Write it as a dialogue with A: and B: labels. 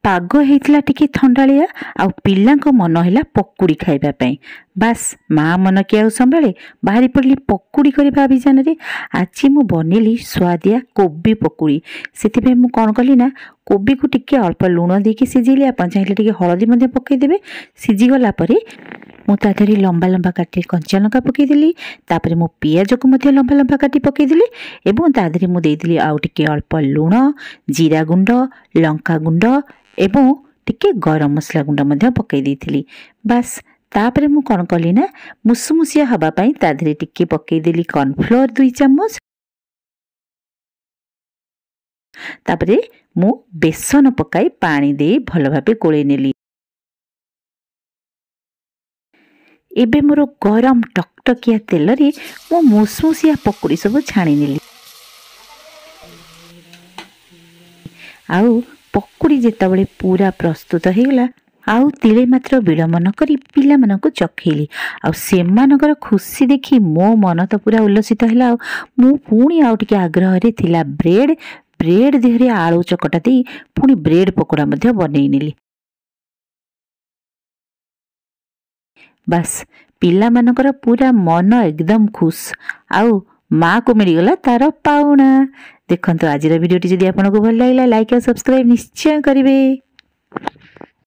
A: पाग होइतिला टिके थंडालिया आउ पिल्लांको मन हैला पकुड़ी खाइबा पई। बास माँ मन के आउ संभाले बाहरी पड़ली पकुड़ी करबा अभियान रे। आज मु बनेली स्वादिया कोबी पकुड़ी। सेति मु कौन कली ना कोबी को टिके अल्प लुण देके सिझेली। आपण चाहिले टिके हळदी मध्ये पकई देबे। सिझी गला परे मु ताधरी लंबा लंबा काटी कंचा लंका पकई देली। तापरे मु पियाज को मध्ये लंबा लंबा काटी पकई देली एवं ताधरी मु देइदिली आउ टिके अल्प लुण, जीरा गुंड, लंका गुंड एवं टिके गरम मसला गुंड मध्ये पकई देइथिली। बास तापरे मु कौन कली ना मुसमुसिया हवा पाई ताधरी टिके पकई देली कॉर्नफ्लोर 2 चम्मच। तापरे मु बेसन पकाई पानी दे भल भाबे गोळै नेली। एबे मोर गरम टकटकिया तेल रे मु मुसमुसिया पकुड़ी सब छाणी नेली। आउ पकुड़ी जेतबळे पूरा प्रस्तुत हेगला आउ तिले मात्र विलंब न करी पिला मानकु चखेली। आउ सेमानकर खुशी देखी मो मन तो पूरा उल्लसित हैला। मु पुणी आउ टिके आग्रह रे थिला ब्रेड देहरे आलू चकटा दे पुणी ब्रेड पकोड़ा मध्ये बनै नेली। बस पिला मानकर पूरा मन एकदम खुश आउ माँ को मिलगला तार पाउना। देखंतु आज वीडियोटी जदि आपको भल लगिला लाइक और सब्सक्राइब निश्चय करिवे।